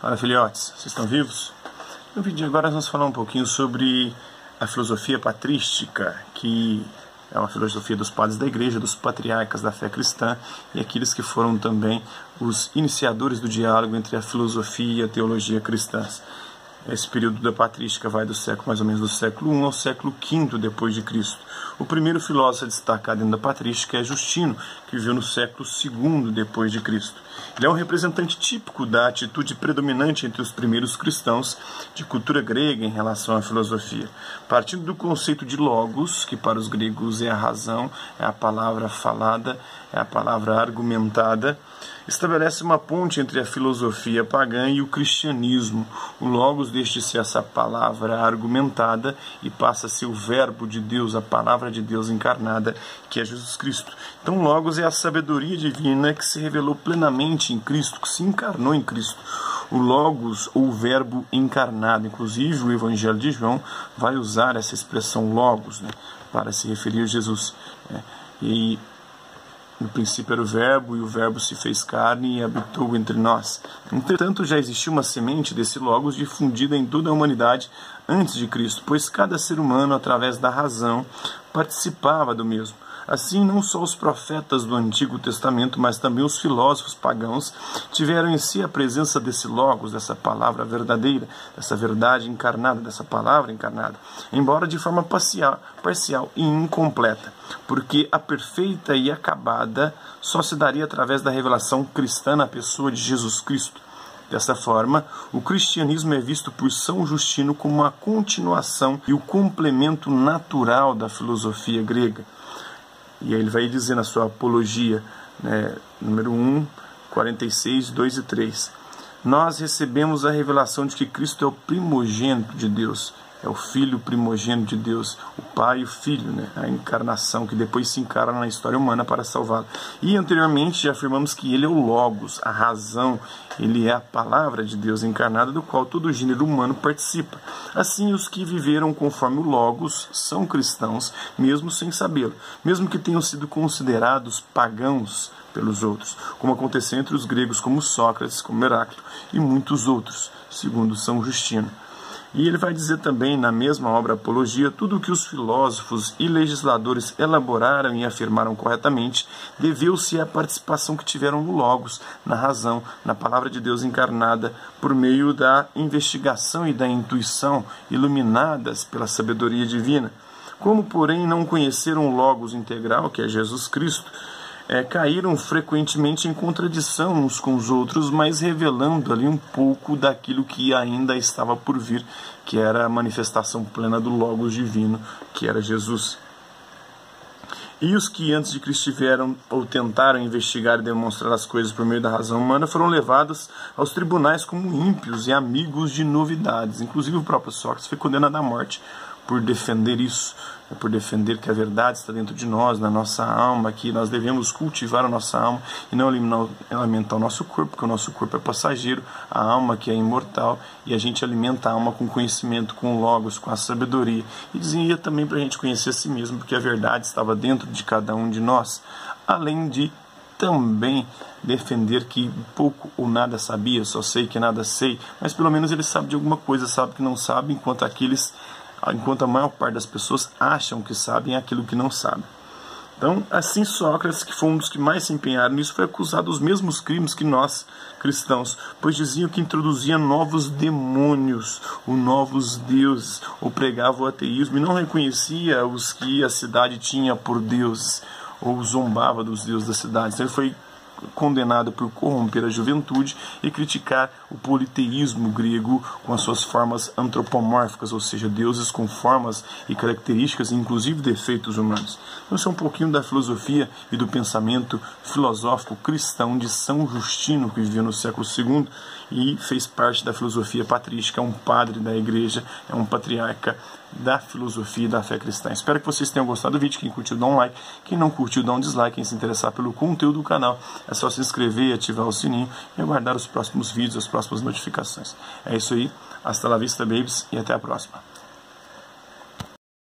Fala, filhotes, vocês estão vivos? No vídeo agora nós vamos falar um pouquinho sobre a filosofia patrística, que é uma filosofia dos padres da igreja, dos patriarcas da fé cristã e aqueles que foram também os iniciadores do diálogo entre a filosofia e a teologia cristãs. Esse período da patrística vai do século, mais ou menos do século I ao século V depois de Cristo. O primeiro filósofo a destacar dentro da patrística é Justino, que viveu no século II depois de Cristo. Ele é um representante típico da atitude predominante entre os primeiros cristãos de cultura grega em relação à filosofia. Partindo do conceito de logos, que para os gregos é a razão, é a palavra falada, é a palavra argumentada, estabelece uma ponte entre a filosofia pagã e o cristianismo. O logos deixa de ser essa palavra argumentada e passa a ser o verbo de Deus, a palavra de Deus encarnada, que é Jesus Cristo. Então, o logos é a sabedoria divina que se revelou plenamente em Cristo, que se encarnou em Cristo. O logos, ou o verbo encarnado. Inclusive, o Evangelho de João vai usar essa expressão logos, para se referir a Jesus. E no princípio era o verbo, e o verbo se fez carne e habitou entre nós. Entretanto, já existia uma semente desse logos difundida em toda a humanidade antes de Cristo, pois cada ser humano, através da razão, participava do mesmo. Assim, não só os profetas do Antigo Testamento, mas também os filósofos pagãos tiveram em si a presença desse logos, dessa palavra verdadeira, dessa verdade encarnada, dessa palavra encarnada, embora de forma parcial e incompleta, porque a perfeita e acabada só se daria através da revelação cristã na pessoa de Jesus Cristo. Dessa forma, o cristianismo é visto por São Justino como uma continuação e o complemento natural da filosofia grega. E aí ele vai dizer na sua apologia, número 1, 46, 2 e 3. Nós recebemos a revelação de que Cristo é o primogênito de Deus, é o Filho primogênito de Deus, o Pai e o Filho, a encarnação que depois se encarna na história humana para salvá-lo. E anteriormente já afirmamos que ele é o Logos, a razão, ele é a palavra de Deus encarnada, do qual todo o gênero humano participa. Assim, os que viveram conforme o Logos são cristãos, mesmo sem sabê-lo, mesmo que tenham sido considerados pagãos pelos outros, como aconteceu entre os gregos como Sócrates, como Heráclito e muitos outros, segundo São Justino. E ele vai dizer também, na mesma obra Apologia, tudo o que os filósofos e legisladores elaboraram e afirmaram corretamente deveu-se à participação que tiveram no Logos, na razão, na palavra de Deus encarnada, por meio da investigação e da intuição iluminadas pela sabedoria divina. Como, porém, não conheceram o Logos integral, que é Jesus Cristo, caíram frequentemente em contradição uns com os outros, mas revelando ali um pouco daquilo que ainda estava por vir, que era a manifestação plena do Logos divino, que era Jesus. E os que antes de Cristo tiveram ou tentaram investigar e demonstrar as coisas por meio da razão humana foram levados aos tribunais como ímpios e amigos de novidades. Inclusive o próprio Sócrates foi condenado à morte por defender isso, por defender que a verdade está dentro de nós, na nossa alma, que nós devemos cultivar a nossa alma e não alimentar o nosso corpo, porque o nosso corpo é passageiro, a alma que é imortal, e a gente alimenta a alma com conhecimento, com logos, com a sabedoria. E dizia também para a gente conhecer a si mesmo, porque a verdade estava dentro de cada um de nós, além de também defender que pouco ou nada sabia, só sei que nada sei, mas pelo menos ele sabe de alguma coisa, sabe que não sabe, enquanto a maior parte das pessoas acham que sabem aquilo que não sabem. Então, assim Sócrates, que foi um dos que mais se empenharam nisso, foi acusado dos mesmos crimes que nós, cristãos, pois diziam que introduzia novos demônios, ou novos deuses, ou pregava o ateísmo, e não reconhecia os que a cidade tinha por deuses, ou zombava dos deuses da cidade. Então ele foi condenado por corromper a juventude e criticar o politeísmo grego com as suas formas antropomórficas, ou seja, deuses com formas e características, inclusive defeitos humanos. Então, isso é um pouquinho da filosofia e do pensamento filosófico cristão de São Justino, que viveu no século II e fez parte da filosofia patrística, é um padre da igreja, é um patriarca da filosofia e da fé cristã. Espero que vocês tenham gostado do vídeo. Quem curtiu, dá um like. Quem não curtiu, dá um dislike. Quem se interessar pelo conteúdo do canal, é só se inscrever, ativar o sininho e aguardar os próximos vídeos, as próximas notificações. É isso aí. Hasta la vista, babies, e até a próxima.